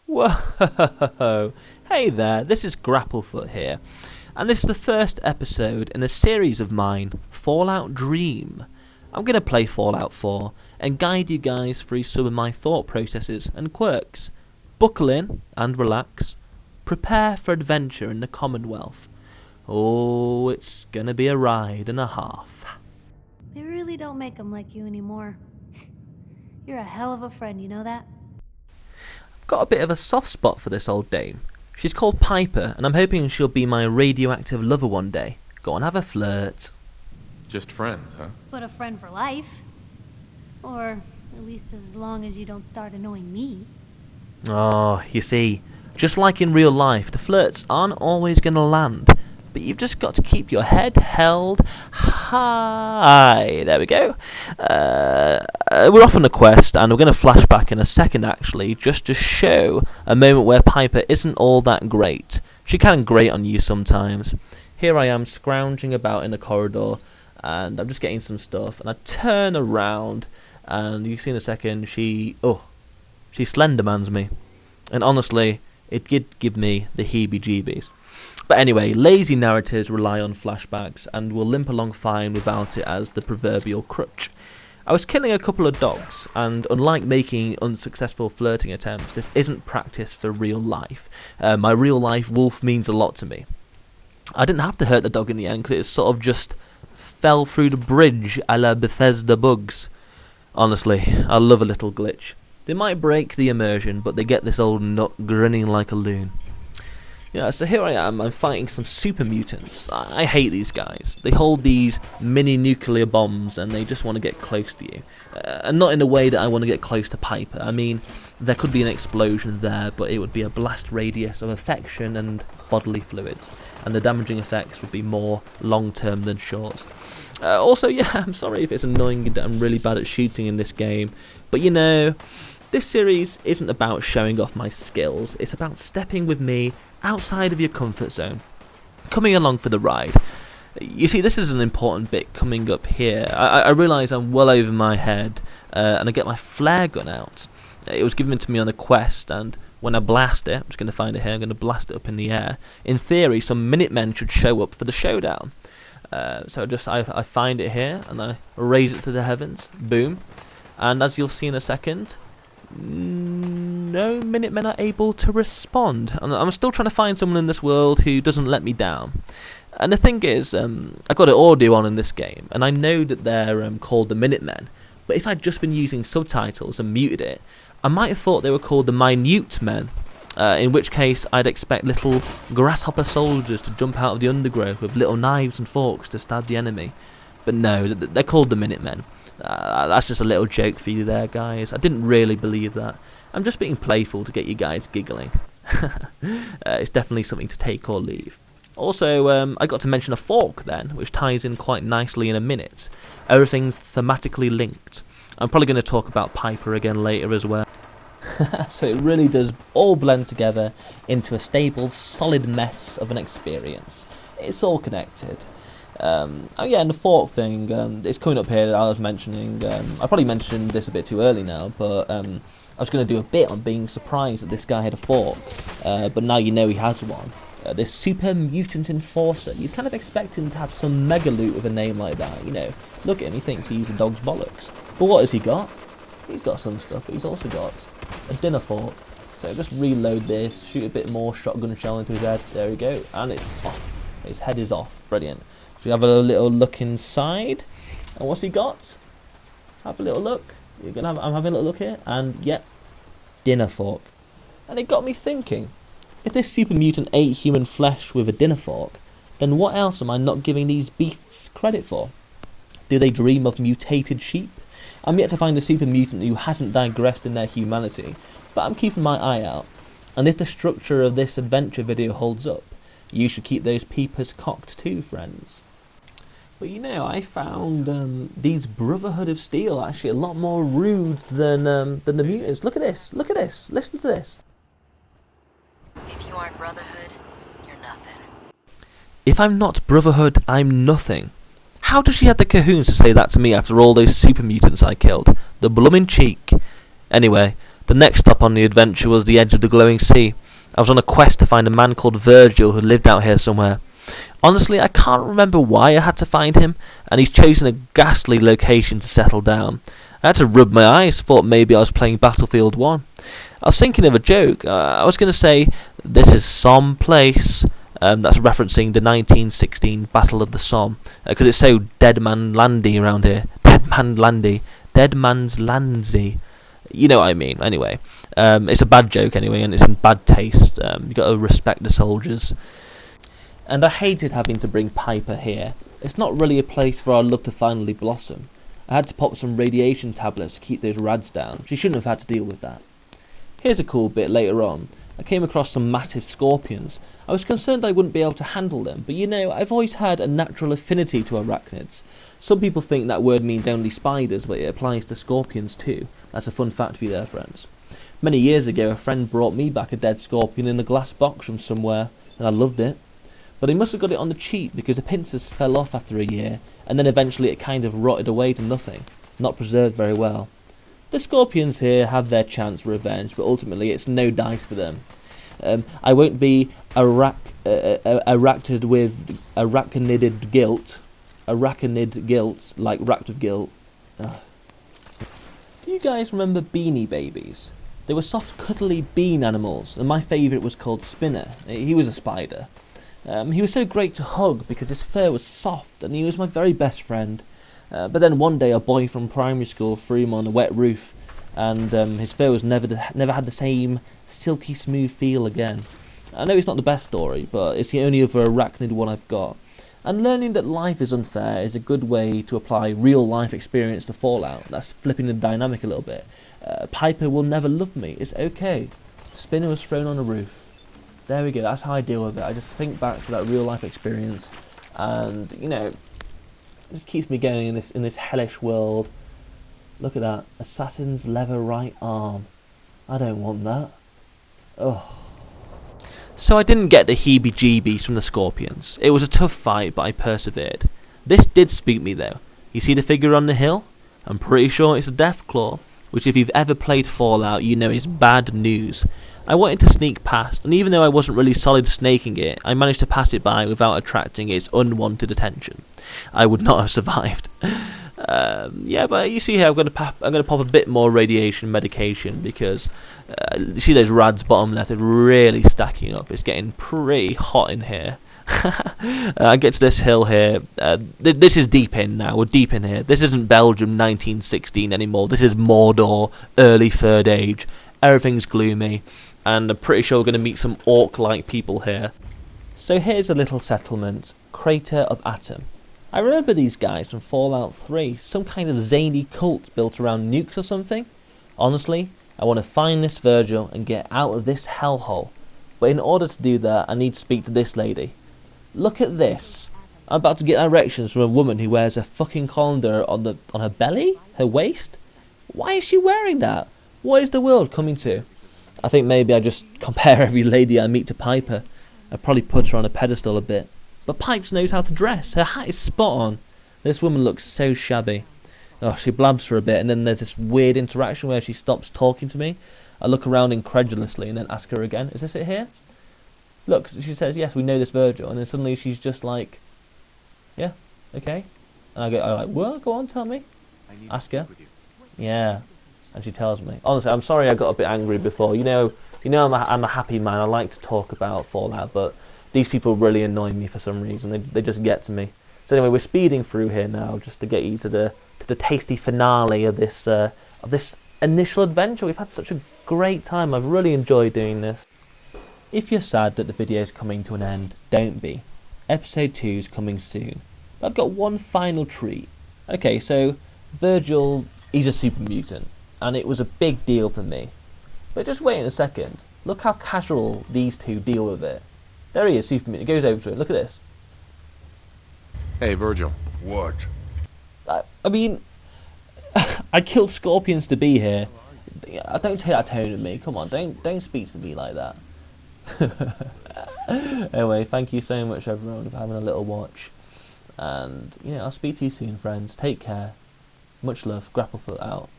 Whoa! Hey there, this is Grapplefoot here, and this is the first episode in a series of mine, Fallout Dream. I'm going to play Fallout 4 and guide you guys through some of my thought processes and quirks. Buckle in and relax. Prepare for adventure in the Commonwealth. Oh, it's going to be a ride and a half. They really don't make them like you anymore. You're a hell of a friend, you know that? Got a bit of a soft spot for this old dame. She's called Piper, and I'm hoping she'll be my radioactive lover one day. Go on, have a flirt. Just friends, huh? But a friend for life. Or at least as long as you don't start annoying me. Oh, you see, just like in real life, the flirts aren't always going to land. But you've just got to keep your head held high. There we go. We're off on a quest, and we're going to flash back in a second, actually, just to show a moment where Piper isn't all that great. She can grate on you sometimes. Here I am, scrounging about in a corridor, and I'm just getting some stuff, and I turn around, and you see in a second, she Slendermans me. And honestly, it did give me the heebie-jeebies. But anyway, lazy narratives rely on flashbacks and will limp along fine without it as the proverbial crutch. I was killing a couple of dogs, and unlike making unsuccessful flirting attempts, this isn't practice for real life. My real life wolf means a lot to me. I didn't have to hurt the dog in the end because it sort of just fell through the bridge a la Bethesda bugs. Honestly, I love a little glitch. They might break the immersion, but they get this old nut grinning like a loon. Yeah, so here I am, I'm fighting some Supermutants. I hate these guys. They hold these mini nuclear bombs and they just want to get close to you. And not in a way that I want to get close to Piper. I mean, there could be an explosion there, but it would be a blast radius of affection and bodily fluids. And the damaging effects would be more long-term than short. Also, yeah, I'm sorry if it's annoying that I'm really bad at shooting in this game. But you know, this series isn't about showing off my skills. It's about stepping with me outside of your comfort zone, coming along for the ride. You see, this is an important bit coming up here. I realise I'm well over my head, and I get my flare gun out. It was given to me on a quest, and when I blast it, I'm just going to find it here, I'm going to blast it up in the air. In theory, some Minutemen should show up for the showdown. So I find it here, and I raise it to the heavens, boom, and as you'll see in a second, no Minutemen are able to respond. And I'm still trying to find someone in this world who doesn't let me down. And the thing is, I've got an audio on in this game, and I know that they're called the Minutemen. But if I'd just been using subtitles and muted it, I might have thought they were called the Minutemen. In which case, I'd expect little grasshopper soldiers to jump out of the undergrowth with little knives and forks to stab the enemy. But no, they're called the Minutemen. That's just a little joke for you there, guys. I didn't really believe that. I'm just being playful to get you guys giggling. It's definitely something to take or leave. Also, I got to mention a fork then, which ties in quite nicely in a minute. Everything's thematically linked. I'm probably going to talk about Piper again later as well. So it really does all blend together into a stable, solid mess of an experience. It's all connected. Oh yeah, and the fork thing, it's coming up here. I was mentioning, I probably mentioned this a bit too early now, but I was going to do a bit on being surprised that this guy had a fork, but now you know he has one. This Supermutant enforcer, you'd kind of expect him to have some mega loot with a name like that, you know. Look at him, he thinks he's a dog's bollocks. But what has he got? He's got some stuff, but he's also got a dinner fork. So just reload this, shoot a bit more shotgun shell into his head, there we go, and it's off. His head is off, brilliant. So we have a little look inside, and what's he got? Have a little look. I'm having a little look here, and yep, dinner fork. And it got me thinking, if this super mutant ate human flesh with a dinner fork, then what else am I not giving these beasts credit for? Do they dream of mutated sheep? I'm yet to find a super mutant who hasn't digressed in their humanity, but I'm keeping my eye out. And if the structure of this adventure video holds up, you should keep those peepers cocked too, friends. But you know, I found these Brotherhood of Steel actually a lot more rude than the Mutants. Look at this, listen to this. If you aren't Brotherhood, you're nothing. If I'm not Brotherhood, I'm nothing. How does she have the cahoons to say that to me after all those super mutants I killed? The bloomin' cheek. Anyway, The next stop on the adventure was the edge of the glowing sea. I was on a quest to find a man called Virgil who lived out here somewhere. Honestly, I can't remember why I had to find him, and he's chosen a ghastly location to settle down. I had to rub my eyes, thought maybe I was playing Battlefield 1. I was thinking of a joke. I was going to say, this is Somme Place. That's referencing the 1916 Battle of the Somme, because it's so Dead Man Landy around here. Dead Man Landy. Dead Man's Landsy. You know what I mean. Anyway, it's a bad joke anyway, and it's in bad taste. You've got to respect the soldiers. And I hated having to bring Piper here. It's not really a place for our love to finally blossom. I had to pop some radiation tablets to keep those rads down. She shouldn't have had to deal with that. Here's a cool bit later on. I came across some massive scorpions. I was concerned I wouldn't be able to handle them, but you know, I've always had a natural affinity to arachnids. Some people think that word means only spiders, but it applies to scorpions too. That's a fun fact for you there, friends. Many years ago, a friend brought me back a dead scorpion in a glass box from somewhere, and I loved it. But he must have got it on the cheap because the pincers fell off after a year, and then eventually it kind of rotted away to nothing, not preserved very well. The scorpions here have their chance for revenge, but ultimately it's no dice for them. I won't be arachnid with arachnid guilt, like racked with guilt. Ugh. Do you guys remember Beanie Babies? They were soft, cuddly bean animals, and my favourite was called Spinner. He was a spider. He was so great to hug because his fur was soft, and he was my very best friend. But then one day a boy from primary school threw him on a wet roof, and his fur was never had the same silky smooth feel again. I know it's not the best story, but it's the only other arachnid one I've got. And learning that life is unfair is a good way to apply real life experience to Fallout. That's flipping the dynamic a little bit. Piper will never love me. It's okay. Spinner was thrown on a roof. There we go. That's how I deal with it. I just think back to that real life experience, and you know, it just keeps me going in this hellish world. Look at that, assassin's leather right arm. I don't want that. Ugh. So I didn't get the heebie-jeebies from the scorpions. It was a tough fight, but I persevered. This did spook me though. You see the figure on the hill? I'm pretty sure it's a Deathclaw, which if you've ever played Fallout, you know is bad news. I wanted to sneak past, and even though I wasn't really solid snaking it, I managed to pass it by without attracting its unwanted attention. I would not have survived. Yeah, but you see here, I'm going to pop a bit more radiation medication because you see those rads bottom left, they're really stacking up. It's getting pretty hot in here. I get to this hill here. This is deep in now. We're deep in here. This isn't Belgium 1916 anymore. This is Mordor, early Third Age. Everything's gloomy, and I'm pretty sure we're going to meet some orc-like people here. So here's a little settlement, Crater of Atom. I remember these guys from Fallout 3, some kind of zany cult built around nukes or something. Honestly, I want to find this Virgil and get out of this hellhole. But in order to do that, I need to speak to this lady. Look at this. I'm about to get directions from a woman who wears a fucking colander on her belly? Her waist? Why is she wearing that? What is the world coming to? I think maybe I just compare every lady I meet to Piper. I probably put her on a pedestal a bit. But Pipes knows how to dress. Her hat is spot on. This woman looks so shabby. Oh, she blabs for a bit, and then there's this weird interaction where she stops talking to me. I look around incredulously and then ask her again, is this it here? Look, she says, yes, we know this Virgil. And then suddenly she's just like, yeah, okay. And I'm like, what? Go on, tell me. Ask her. Yeah. And she tells me. Honestly, I'm sorry I got a bit angry before. You know I'm a happy man. I like to talk about Fallout, but these people really annoy me for some reason. They just get to me. So anyway, we're speeding through here now just to get you to the tasty finale of this initial adventure. We've had such a great time. I've really enjoyed doing this. If you're sad that the video is coming to an end, don't be. Episode 2 is coming soon. But I've got one final treat. Okay, so Virgil, he's a super mutant, and it was a big deal for me. But just wait a second. Look how casual these two deal with it. There he is, Supermutant. He goes over to it. Look at this. Hey, Virgil. What? I mean, I killed scorpions to be here. Don't take that tone of me. Come on, don't speak to me like that. Anyway, thank you so much, everyone, for having a little watch. And, I'll speak to you soon, friends. Take care. Much love. Grapplefoot out.